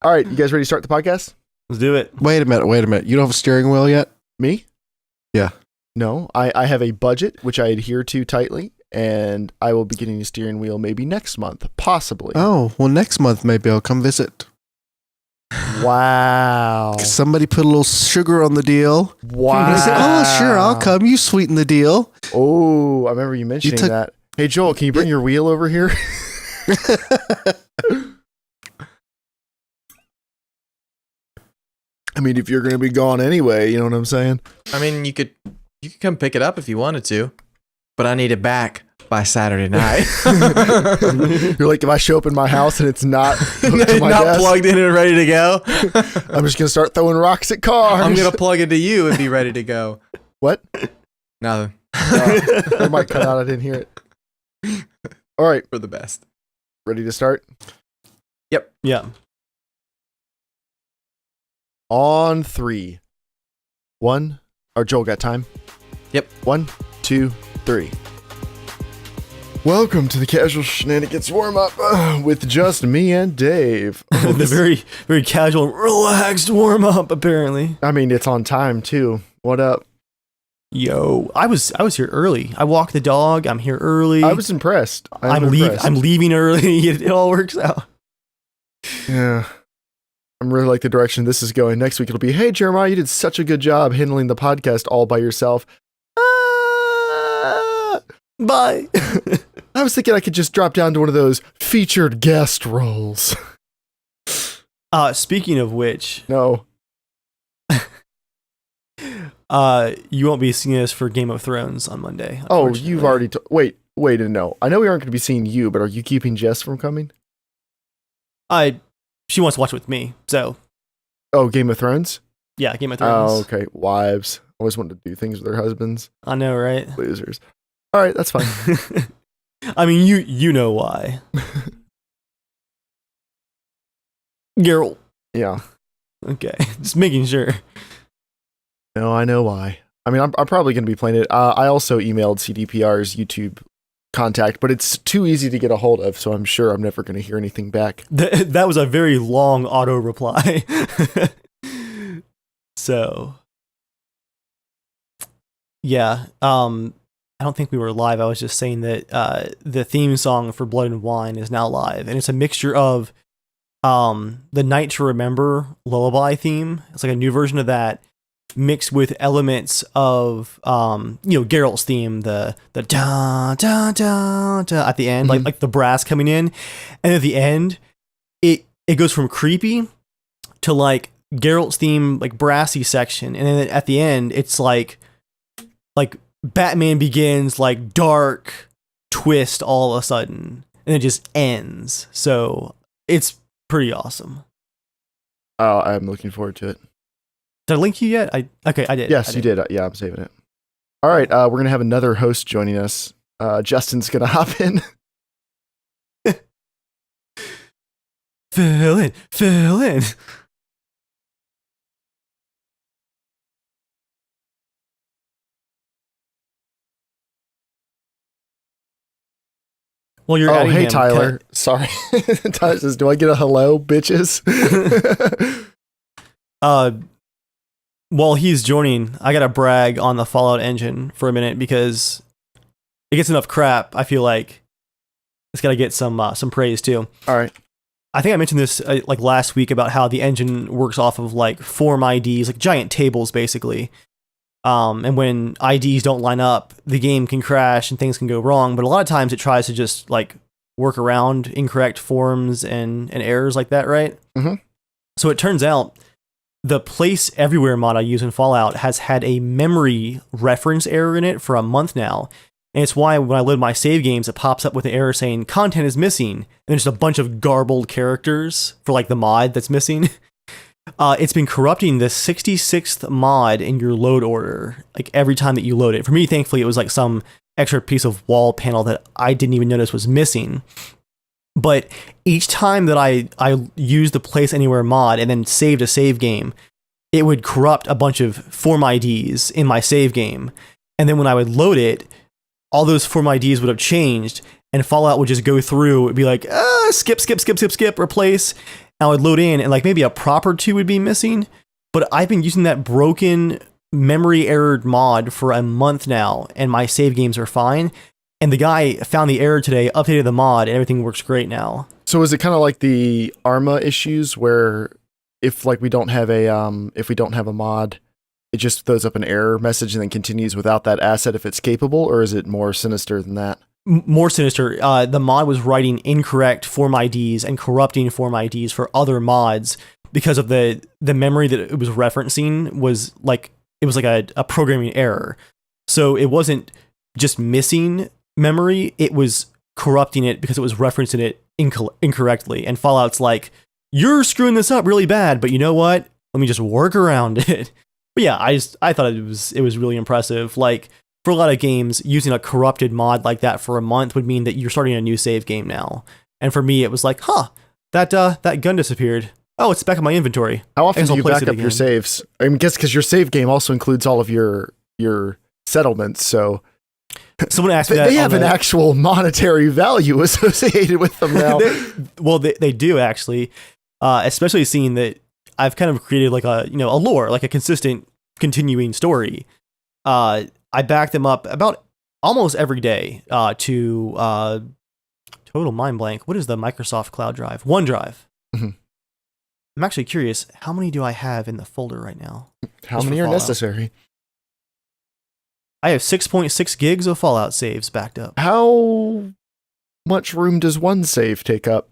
All right, you guys ready to start the podcast? Let's do it. Wait a minute. You don't have a steering wheel yet? Me? Yeah. No, I have a budget which I adhere to tightly, and I will be getting a steering wheel maybe next month, possibly. Oh, well, next month maybe I'll come visit. Wow. Somebody put a little sugar on the deal. Wow. I said, oh, sure, I'll come. You sweeten the deal. Oh, I remember you mentioning took- that. Hey, Joel, can you bring your wheel over here? I mean, if you're going to be gone anyway, you know what I'm saying? I mean, you could come pick it up if you wanted to, but I need it back by Saturday night. You're like, if I show up in my house and it's not hooked to my Not desk, plugged in and ready to go. I'm just going to start throwing rocks at cars. I'm gonna plug into you and be ready to go. What? Nothing. I might cut out. I didn't hear it. All right. For the best. Ready to start? Yeah. On 3. 1. Or Joel got time? Yep. 1, 2, 3. Welcome to the Casual Shenanigans warm-up with just me and Dave. The very, very casual, relaxed warm up. Apparently, I mean, it's on time too. What up? yo, I was here early. I walked the dog. I'm here early. I was impressed. I'm leaving early. It all works out. Yeah. I'm really like the direction this is going. Next week it'll be, hey Jeremiah, you did such a good job handling the podcast all by yourself. Bye. I was thinking I could just drop down to one of those featured guest roles. Speaking of which, No. you won't be seeing us for Game of Thrones on Monday. Oh, unfortunately. you've already... Wait, no. I know we aren't going to be seeing you, but are you keeping Jess from coming? She wants to watch it with me, so Oh, Game of Thrones? yeah, Game of Thrones. Oh, okay. Wives. Always wanted to do things with their husbands. I know, right? Losers. All right, that's fine. I mean, you know why. Geralt. Yeah. Okay, just making sure. No, I know why. I mean, I'm probably going to be playing it. I also emailed CDPR's YouTube contact, but it's too easy to get a hold of, so I'm sure I'm never going to hear anything back. That was a very long auto reply. So, yeah. I don't think we were live. I was just saying that the theme song for Blood and Wine is now live, and it's a mixture of the Night to Remember lullaby theme. It's like a new version of that, mixed with elements of Geralt's theme, the da da da da at the end, like the brass coming in, and at the end, it goes from creepy to like Geralt's theme, like brassy section, and then at the end, it's like Batman Begins, like dark twist all of a sudden, and it just ends. So it's pretty awesome. Oh, I'm looking forward to it. Did I link you yet? I did. Yes, I you did. Yeah, I'm saving it. All right, we're going to have another host joining us. Justin's going to hop in. Fill in. Well, you're Oh, adding hey, him. Tyler. Sorry. Tyler says, do I get a hello, bitches? While he's joining, I gotta brag on the Fallout engine for a minute because it gets enough crap. I feel like it's gotta get some praise too. All right. I think I mentioned this like last week about how the engine works off of like form IDs, like giant tables basically. And when IDs don't line up, the game can crash and things can go wrong. But a lot of times it tries to just like work around incorrect forms and errors like that, right? Mm-hmm. So it turns out the Place Everywhere mod I use in Fallout has had a memory reference error in it for a month now. And it's why when I load my save games, it pops up with an error saying content is missing. And there's just a bunch of garbled characters for like the mod that's missing. It's been corrupting the 66th mod in your load order, like every time that you load it. For me, thankfully, it was like some extra piece of wall panel that I didn't even notice was missing. But each time that I used the Place Anywhere mod and then saved a save game, it would corrupt a bunch of form IDs in my save game. And then when I would load it, all those form IDs would have changed, and Fallout would just go through and be like, skip, replace. And I would load in, and like maybe a prop or two would be missing. But I've been using that broken memory errored mod for a month now, and my save games are fine. And the guy found the error today, updated the mod, and everything works great now. So is it kind of like the Arma issues where if like we don't have a mod, it just throws up an error message and then continues without that asset if it's capable, or is it more sinister than that? More sinister. The mod was writing incorrect form IDs and corrupting form IDs for other mods because of the memory that it was referencing was like a programming error. So it wasn't just missing memory, it was corrupting it because it was referencing it incorrectly. And Fallout's like, you're screwing this up really bad, but you know what? Let me just work around it. But yeah, I thought it was really impressive. Like, for a lot of games, using a corrupted mod like that for a month would mean that you're starting a new save game now. And for me, it was like, that gun disappeared. Oh, it's back in my inventory. How often I guess do I'll you place back it up your again. saves? I mean, guess because your save game also includes all of your settlements, so Someone asked me that. they have an actual monetary value associated with them now. They do actually, especially seeing that I've kind of created like a lore, like a consistent continuing story. I back them up about almost every day to total mind blank. What is the Microsoft Cloud Drive? OneDrive. Mm-hmm. I'm actually curious, how many do I have in the folder right now? How Just many for are Fallout. necessary? I have 6.6 gigs of Fallout saves backed up. How much room does one save take up?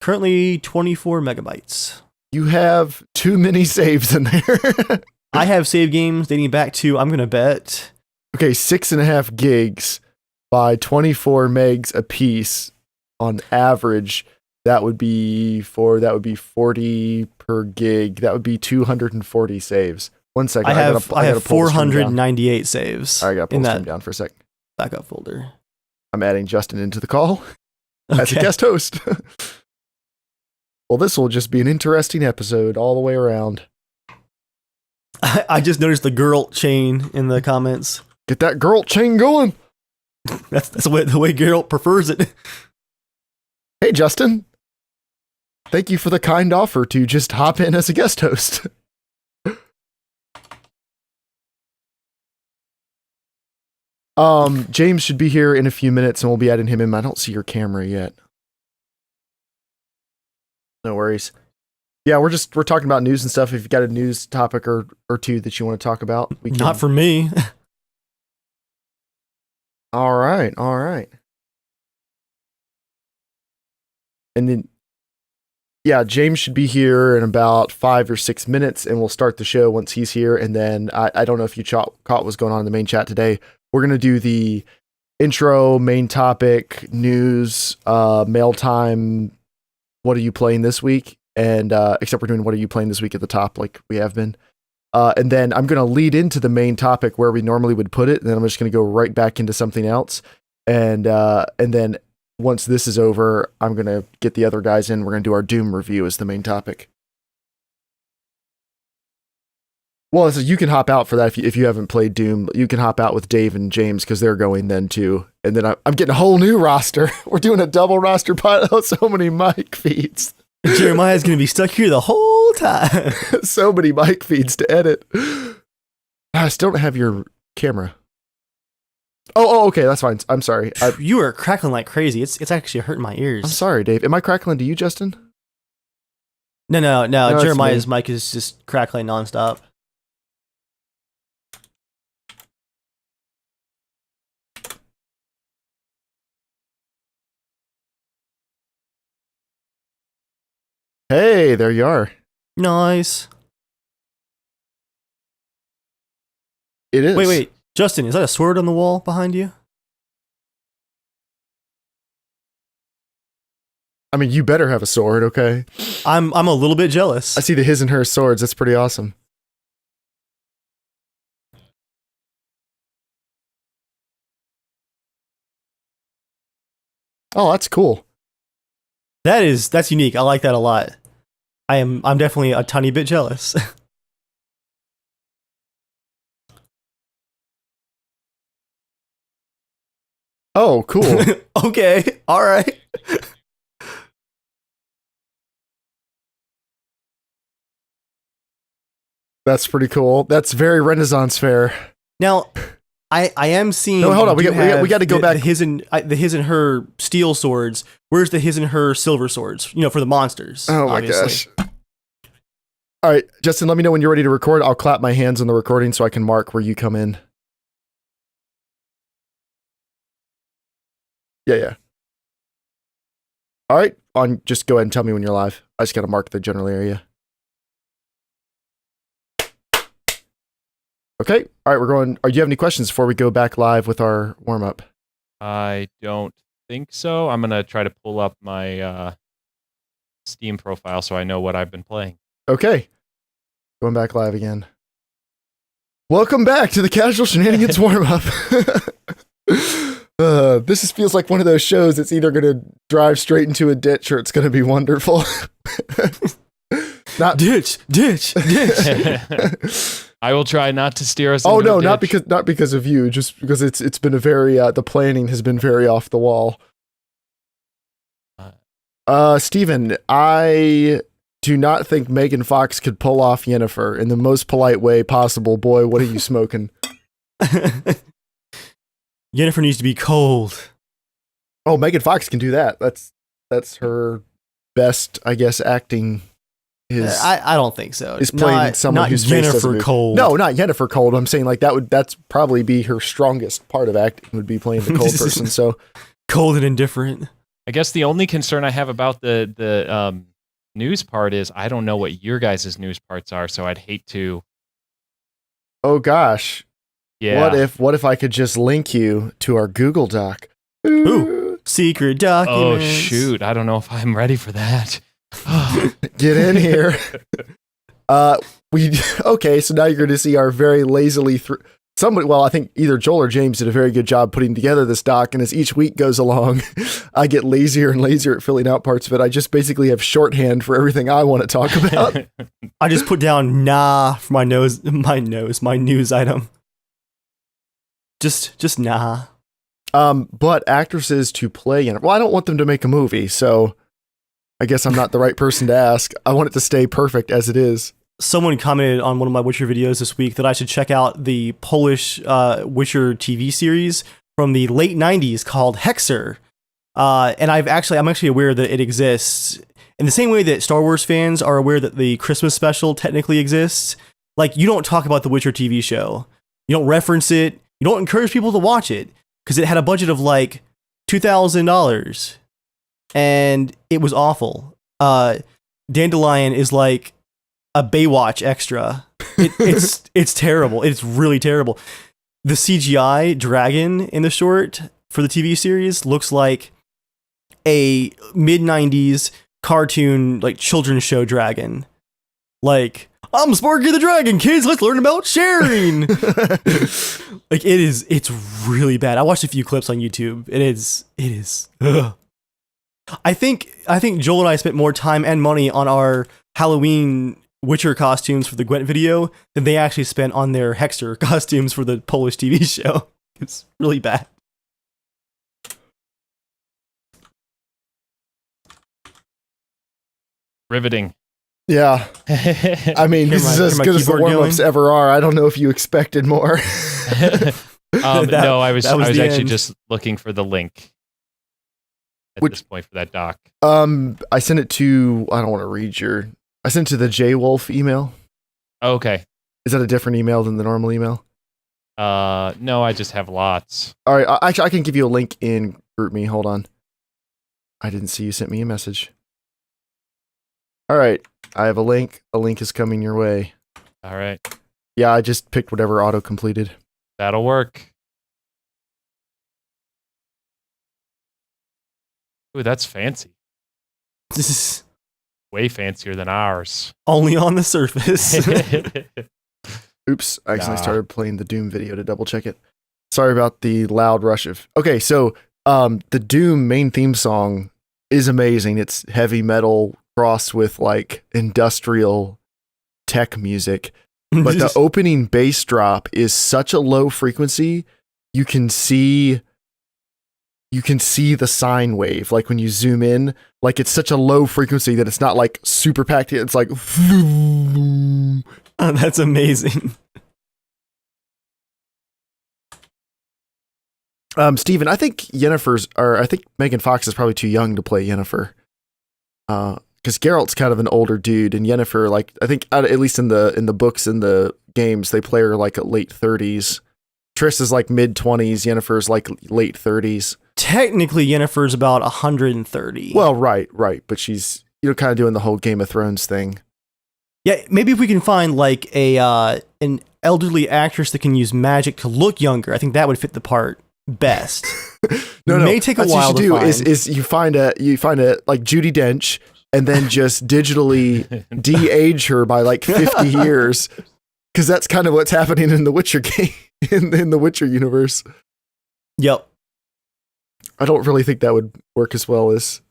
Currently 24 megabytes. You have too many saves in there. I have save games dating back to, I'm going to bet, Okay, 6.5 gigs by 24 megs a piece on average. That would be 40 per gig. That would be 240 saves. 1 second. I have gotta pull the stream down. 498 saves All right, I gotta pull in the stream that down for a sec. backup folder. I'm adding Justin into the call as a Okay. guest host. Well, this will just be an interesting episode all the way around. I just noticed the girl chain in the comments. Get that girl chain going. That's the way Geralt prefers it. Hey, Justin. Thank you for the kind offer to just hop in as a guest host. James should be here in a few minutes and we'll be adding him in. I don't see your camera yet. No worries. Yeah, we're talking about news and stuff. If you've got a news topic or two that you want to talk about, we can. Not for me. All right. And then, yeah, James should be here in about 5 or 6 minutes, and we'll start the show once he's here. And then I don't know if you caught what's going on in the main chat today. We're going to do the intro, main topic, news, mail time. What are you playing this week? And except we're doing what are you playing this week at the top like we have been. And then I'm going to lead into the main topic where we normally would put it. And then I'm just going to go right back into something else. And then once this is over, I'm going to get the other guys in. We're going to do our Doom review as the main topic. Well, so you can hop out for that if you haven't played Doom. You can hop out with Dave and James because they're going then too. And then I'm getting a whole new roster. We're doing a double roster pilot. Oh, so many mic feeds. Jeremiah's going to be stuck here the whole time. So many mic feeds to edit. I still don't have your camera. Oh, okay, that's fine. I'm sorry. You are crackling like crazy. It's actually hurting my ears. I'm sorry, Dave. Am I crackling to you, Justin? No. it's Jeremiah's me. mic is just crackling nonstop. Hey, there you are. Nice. It is. Wait. Justin, is that a sword on the wall behind you? I mean, you better have a sword, okay? I'm a little bit jealous. I see the his and her swords. That's pretty awesome. Oh, that's cool. That's unique. I like that a lot. I'm definitely a tiny bit jealous. Oh, cool. Okay. All right. That's pretty cool. That's very Renaissance fair. Now, I am seeing. No, hold on. We you got to go have back. The his and her steel swords. Where's the his and her silver swords? You know, for the monsters. Oh my obviously. gosh. All right, Justin, let me know when you're ready to record. I'll clap my hands on the recording so I can mark where you come in. Yeah. All right, just go ahead and tell me when you're live. I just got to mark the general area. Okay. All right, we're going. Do you have any questions before we go back live with our warm up? I don't think so. I'm gonna try to pull up my Steam profile so I know what I've been playing. Okay. Going back live again. Welcome back to the Casual Shenanigans warm up. This feels like one of those shows that's either going to drive straight into a ditch or it's going to be wonderful. Not Ditch. I will try not to steer us. Oh into no, a ditch. not because of you, just because it's been a very the planning has been very off the wall. Steven, I do not think Megan Fox could pull off Yennefer in the most polite way possible. Boy, what are you smoking? Yennefer needs to be cold. Oh, Megan Fox can do that. That's her best, I guess, acting. I don't think so. Is playing someone not who's face doesn't Yennefer move. cold. No, not Yennefer cold. I'm saying like that's probably be her strongest part of acting would be playing the cold person. So cold and indifferent. I guess the only concern I have about the news part is I don't know what your guys' news parts are, so I'd hate to. oh gosh, Yeah. what if I could just link you to our Google Doc? Ooh. Secret Oh documents. shoot! I don't know if I'm ready for that. Get in here. Okay, so now you're going to see our very lazily I think either Joel or James did a very good job putting together this doc, and as each week goes along, I get lazier and lazier at filling out parts of it. I just basically have shorthand for everything I want to talk about. I just put down nah for my news item. Just nah. But actresses to play in it. Well, I don't want them to make a movie, so I guess I'm not the right person to ask. I want it to stay perfect as it is. Someone commented on one of my Witcher videos this week that I should check out the Polish Witcher TV series from the late 90s called Hexer. And I'm actually aware that it exists in the same way that Star Wars fans are aware that the Christmas special technically exists. Like, you don't talk about the Witcher TV show. You don't reference it. You don't encourage people to watch it because it had a budget of like $2,000 and it was awful. Dandelion is like a Baywatch extra. It's terrible. It's really terrible. The CGI dragon in the short for the TV series looks like a mid-90s cartoon, like children's show dragon. Like, I'm Sparky the Dragon, kids, let's learn about sharing. Like, it's really bad. I watched a few clips on YouTube. It is. Ugh. I think Joel and I spent more time and money on our Halloween Witcher costumes for the Gwent video than they actually spent on their Hexter costumes for the Polish TV show. It's really bad. Riveting. Yeah. I mean, this is as good as the warm-ups ever are. I don't know if you expected more. No, I was actually end. just looking for the link at this point for that doc. I sent it to, I don't want to read I sent it to the J-Wolf email. Okay. Is that a different email than the normal email? No, I just have lots. All right, actually, I can give you a link in GroupMe. Hold on. I didn't see you sent me a message. All right, I have a link. A link is coming your way. All right. Yeah, I just picked whatever auto-completed. That'll work. Ooh, that's fancy. This is Way fancier than ours. only on the surface. Oops, I accidentally started playing the Doom video to double check it. Sorry about the loud rush of... Okay, so the Doom main theme song is amazing. It's heavy metal crossed with like industrial tech music. But the opening bass drop is such a low frequency, you can see the sine wave. Like when you zoom in, like it's such a low frequency that it's not like super packed. It's like... Oh, that's amazing. Steven, I think I think Megan Fox is probably too young to play Yennefer. Because Geralt's kind of an older dude, and Yennefer, like, I think at least in the books and the games, they play her like at late 30s. Triss is like mid 20s. Yennefer's like late 30s. Technically, Yennefer's about 130. Well, right, but she's kind of doing the whole Game of Thrones thing. Yeah, maybe if we can find like an elderly actress that can use magic to look younger, I think that would fit the part best. No, May take a that's while what to you do find. is you find a like Judi Dench and then just digitally de-age her by like 50 years, because that's kind of what's happening in the Witcher game in the Witcher universe. Yep. I don't really think that would work as well as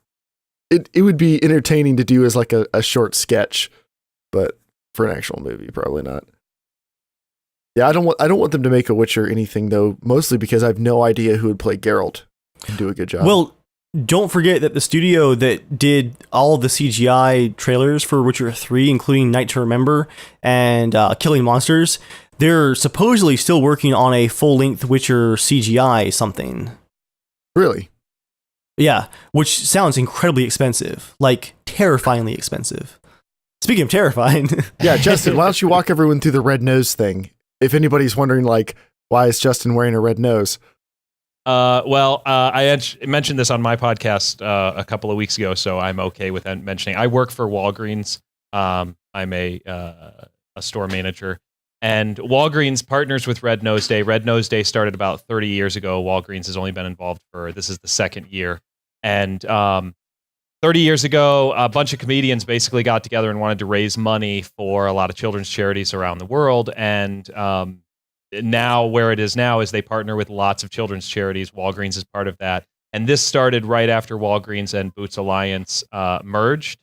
it would be entertaining to do as like a short sketch, but for an actual movie, probably not. Yeah, I don't want them to make a Witcher anything though, mostly because I have no idea who would play Geralt and do a good job. Well, don't forget that the studio that did all of the CGI trailers for Witcher 3, including Night to Remember and Killing Monsters, they're supposedly still working on a full-length Witcher CGI something. Really? Yeah, which sounds incredibly expensive, like terrifyingly expensive. Speaking of terrifying, Yeah, Justin, why don't you walk everyone through the red nose thing? If anybody's wondering, like, why is Justin wearing a red nose? I mentioned this on my podcast a couple of weeks ago, so I'm okay with mentioning. I work for Walgreens. I'm a store manager, and Walgreens partners with Red Nose Day. Red Nose Day started about 30 years ago. Walgreens has only been involved this is the second year. And 30 years ago, a bunch of comedians basically got together and wanted to raise money for a lot of children's charities around the world. And now where it is now is they partner with lots of children's charities. Walgreens is part of that. And this started right after Walgreens and Boots Alliance merged.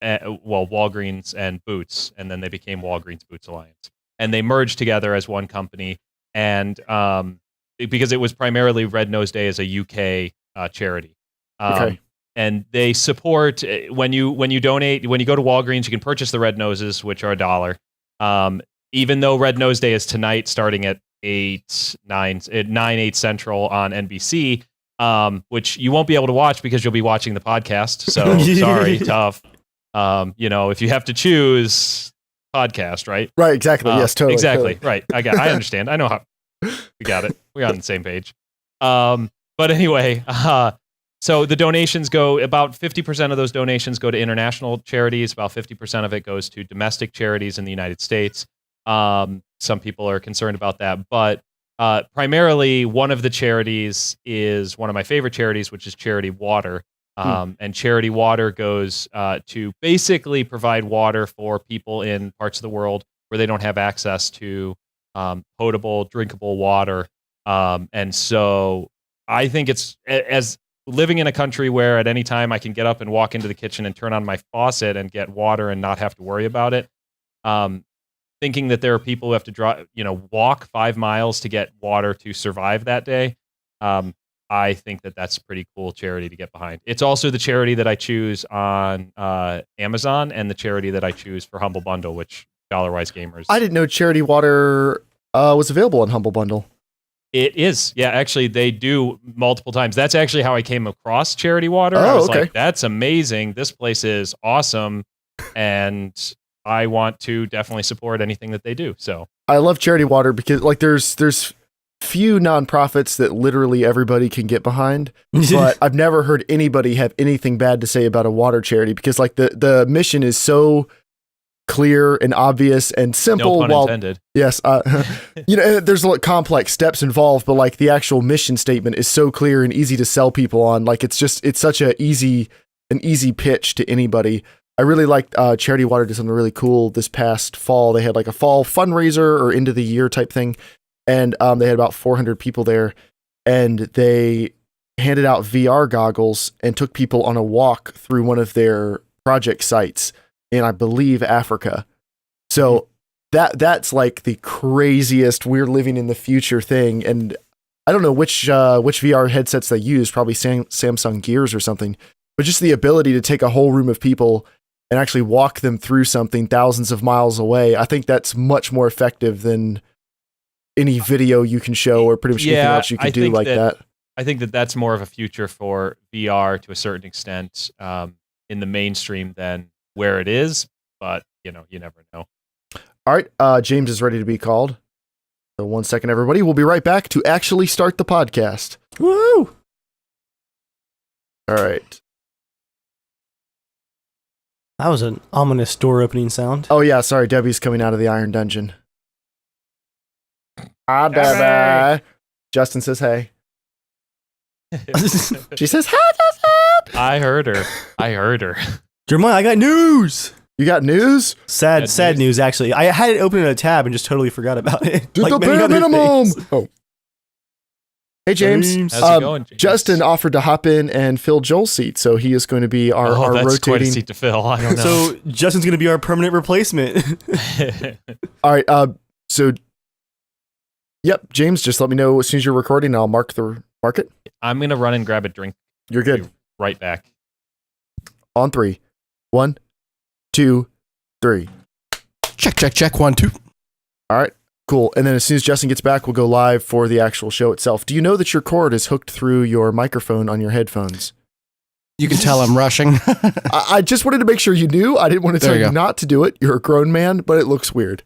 Walgreens and Boots, and then they became Walgreens Boots Alliance. And they merged together as one company. And because it was primarily Red Nose Day as a UK charity. Okay. And they support when you donate, when you go to Walgreens, you can purchase the Red Noses, which are $1. Even though Red Nose Day is tonight, starting at 9/8 Central on NBC, which you won't be able to watch because you'll be watching the podcast. So sorry, tough. If you have to choose podcast, right? Right, exactly. Yes, totally. Exactly. Totally. Right. I understand. I know how we got it. We're on the same page. But anyway, so the donations go, about 50% of those donations go to international charities. About 50% of it goes to domestic charities in the United States. Some people are concerned about that, but primarily one of the charities is one of my favorite charities, which is Charity Water. And Charity Water goes to basically provide water for people in parts of the world where they don't have access to potable, drinkable water. And so I think it's, as living in a country where at any time I can get up and walk into the kitchen and turn on my faucet and get water and not have to worry about it. Thinking that there are people who have to walk 5 miles to get water to survive that day. I think that that's a pretty cool charity to get behind. It's also the charity that I choose on Amazon and the charity that I choose for Humble Bundle, which Dollarwise Gamers. I didn't know charity water was available on Humble Bundle. It is. Yeah, actually, they do multiple times. That's actually how I came across Charity Water. I was like, that's amazing. This place is awesome. And I want to definitely support anything that they do. So I love charity water because like there's few nonprofits that literally everybody can get behind, but I've never heard anybody have anything bad to say about a water charity because like the mission is so clear and obvious and simple. No pun intended. Yes, there's a lot complex steps involved, but like the actual mission statement is so clear and easy to sell people on. Like it's such an easy pitch to anybody. I really liked Charity Water did something really cool this past fall. They had like a fall fundraiser or end of the year type thing, and they had about 400 people there, and they handed out VR goggles and took people on a walk through one of their project sites in, I believe, Africa. So that's like the craziest we're living in the future thing. And I don't know which VR headsets they use, probably Samsung Gears or something, but just the ability to take a whole room of people and actually walk them through something thousands of miles away. I think that's much more effective than any video you can show or pretty much anything else you can do like that. I think that that's more of a future for VR to a certain extent in the mainstream than where it is, but you never know. All right, James is ready to be called. So 1 second, everybody. We'll be right back to actually start the podcast. Woo! All right. That was an ominous door opening sound. Oh yeah, sorry, Debbie's coming out of the Iron Dungeon. Hi, Debbie. Justin says hey. She says hi, Justin. I heard her. Jeremiah, I got news. You got news? Sad news, actually. I had it open in a tab and just totally forgot about it. Did like the many bare other minimum. things. Oh. Hey, James. How's it going, James? Justin offered to hop in and fill Joel's seat, so he is going to be our that's rotating. quite a seat to fill. I don't know. So Justin's going to be our permanent replacement. All right. So, yep, James, just let me know as soon as you're recording, and I'll mark it. I'm gonna run and grab a drink. You're good. Be right back. On 3. 1, 2, 3. Check. 1, 2. All right. Cool. And then as soon as Justin gets back, we'll go live for the actual show itself. Do you know that your cord is hooked through your microphone on your headphones? You can tell I'm rushing. I just wanted to make sure you knew. I didn't want to tell you not to do it. You're a grown man, but it looks weird.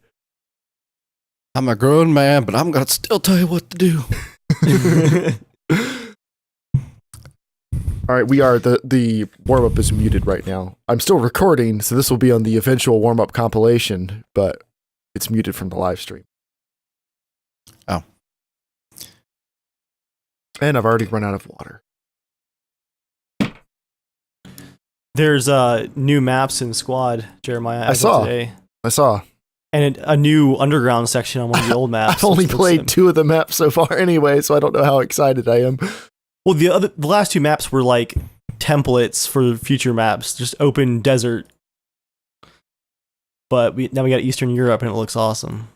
I'm a grown man, but I'm going to still tell you what to do. All right, we are the warm-up is muted right now. I'm still recording, so this will be on the eventual warm-up compilation, but it's muted from the live stream. Oh. And I've already run out of water. There's new maps in Squad, Jeremiah. I saw. Today. I saw. And a new underground section on one of the old maps. I've only played 2 of the maps so far anyway, so I don't know how excited I am. Well, the last 2 maps were like templates for future maps, just open desert. But now we got Eastern Europe, and it looks awesome.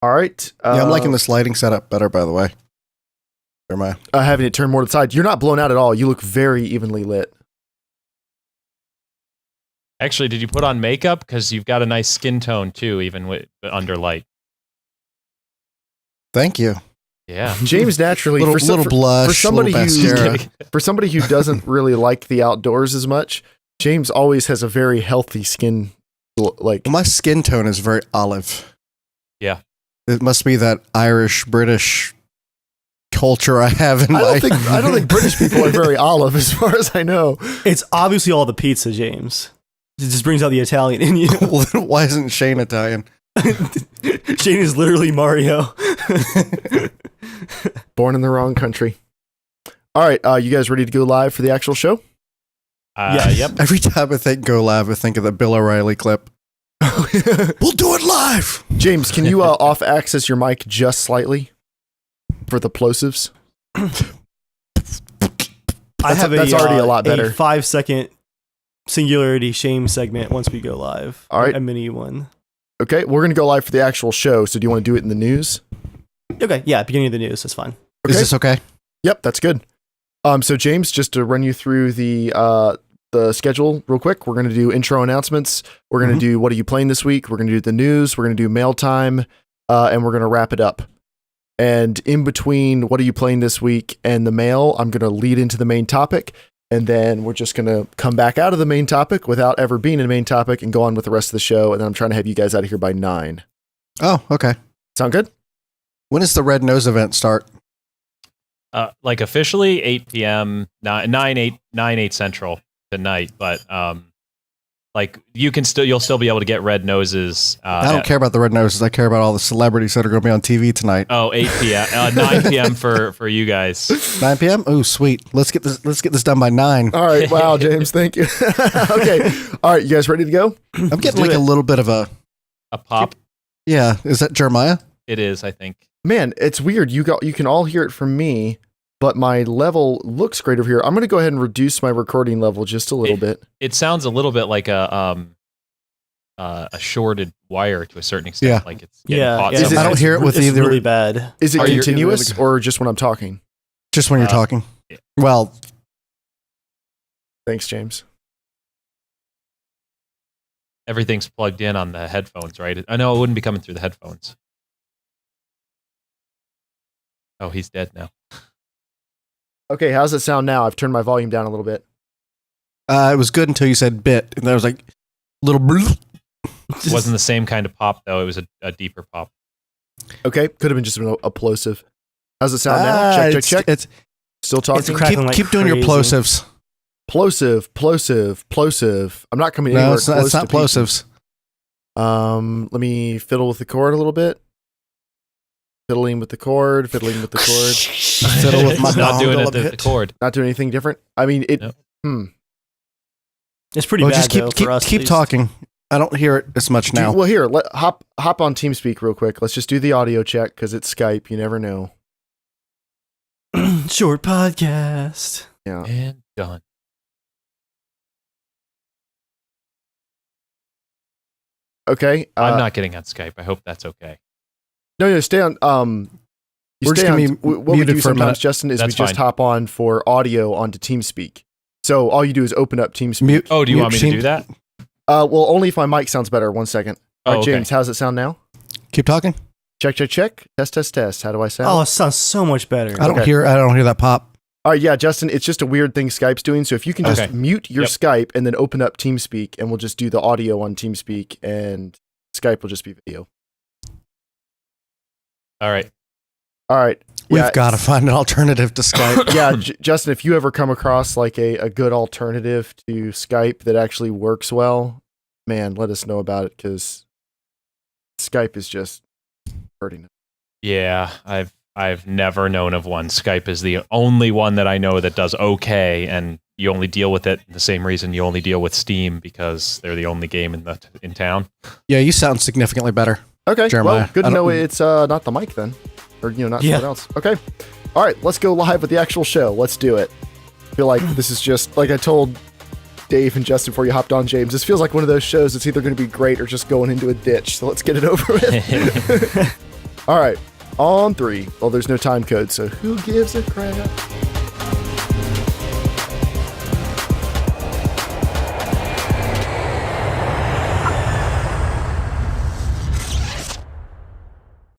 All right. Yeah, I'm liking this lighting setup better, by the way. Jeremiah. Having it turn more to the side. You're not blown out at all. You look very evenly lit. Actually, did you put on makeup? Because you've got a nice skin tone too, even with under light. Thank you. Yeah, James naturally little blush, for somebody little for somebody who doesn't really like the outdoors as much. James always has a very healthy skin. Like my skin tone is very olive. Yeah, it must be that Irish British culture I have in I don't think British people are very olive, as far as I know. It's obviously all the pizza, James. It just brings out the Italian in you. Why isn't Shane Italian? Shane is literally Mario. Born in the wrong country. All right, you guys ready to go live for the actual show? Yes. Yep. Every time I think go live, I think of the Bill O'Reilly clip. We'll do it live. James, can you off access your mic just slightly for the plosives? That's already a lot better. A 5-second singularity shame segment once we go live. All right. A mini one. Okay, we're going to go live for the actual show. So do you want to do it in the news? Okay, yeah, beginning of the news. That's fine. Okay. Is this okay? Yep, that's good. So James, just to run you through the schedule real quick, we're going to do intro announcements. We're going to do what are you playing this week? We're going to do the news. We're going to do mail time, and we're going to wrap it up. And in between what are you playing this week and the mail, I'm going to lead into the main topic, and then we're just going to come back out of the main topic without ever being in the main topic and go on with the rest of the show. And then I'm trying to have you guys out of here by 9. Oh, okay. Sound good? When does the Red Nose event start? Like officially 8 p.m. 9 Central tonight, but like you'll still be able to get red noses. I don't care about the Red Noses. I care about all the celebrities that are going to be on TV tonight. Oh, 8 p.m. 9 p.m. for you guys. 9 p.m. Oh, sweet. Let's get this done by 9. All right. Wow, James, thank you. Okay. All right, you guys ready to go? I'm getting like a little bit of a pop. Yeah, is that Jeremiah? It is, I think. Man, it's weird. You can all hear it from me, but my level looks great over here. I'm going to go ahead and reduce my recording level just a little bit. It sounds a little bit like a shorted wire to a certain extent. Yeah. Like it's getting caught Is it- somewhere. I don't hear it with it's either. really bad. Is it Are you- continuous or just when I'm talking? Just when you're talking. yeah. Well, Thanks, James. Everything's plugged in on the headphones, right? I know it wouldn't be coming through the headphones. Oh, he's dead now. Okay, how's it sound now? I've turned my volume down a little bit. it was good until you said bit, and there was like little. It wasn't the same kind of pop, though. It was a deeper pop. Okay, could have been just a plosive. How's it sound now? Check. It's Still talking? crackling like keep doing your crazy. plosives. Plosive. I'm not coming No, anywhere it's not, close it's not to peaking. plosives. Let me fiddle with the chord a little bit. Fiddling with the chord. Fiddle with my It's not dong doing a it little the bit. chord. Not doing anything different. I mean, it. Nope. It's pretty Well, bad just keep though, keep for us. at keep least. talking. I don't hear it as much now. Well, here, hop on TeamSpeak real quick. Let's just do the audio check because it's Skype. You never know. Short podcast. Yeah. And done. Okay. I'm not getting on Skype. I hope that's okay. No, stay on. You We're just stay on. gonna be What we muted do for a minute. sometimes, Justin, is That's we just fine. hop on for audio onto TeamSpeak. So all you do is open up TeamSpeak. Mute. Oh, do you mute want me to Sheen. do that? Well, only if my mic sounds better. 1 second. All right, Oh, okay. James, how's it sound now? Keep talking. Check. Test. How do I sound? Oh, it sounds so much better. I don't Okay. hear that pop. All right, yeah, Justin, it's just a weird thing Skype's doing. So if you can just Okay. mute your Yep. Skype and then open up TeamSpeak, and we'll just do the audio on TeamSpeak, and Skype will just be video. All right. All right. We've Yeah, got to find an alternative to Skype. yeah, Justin, if you ever come across like a good alternative to Skype that actually works well, man, let us know about it because Skype is just hurting us. Yeah, I've never known of one. Skype is the only one that I know that does okay, and you only deal with it the same reason you only deal with Steam, because they're the only game in town. Yeah, you sound significantly better. Okay, Jeremiah, well, good I to know don't- it's not the mic then, or not Yeah. someone else. Okay, all right, let's go live with the actual show. Let's do it. I feel like this is just like I told Dave and Justin before you hopped on, James. This feels like one of those shows that's either going to be great or just going into a ditch. So let's get it over with. All right, on 3. Well, there's no time code, so who gives a crap?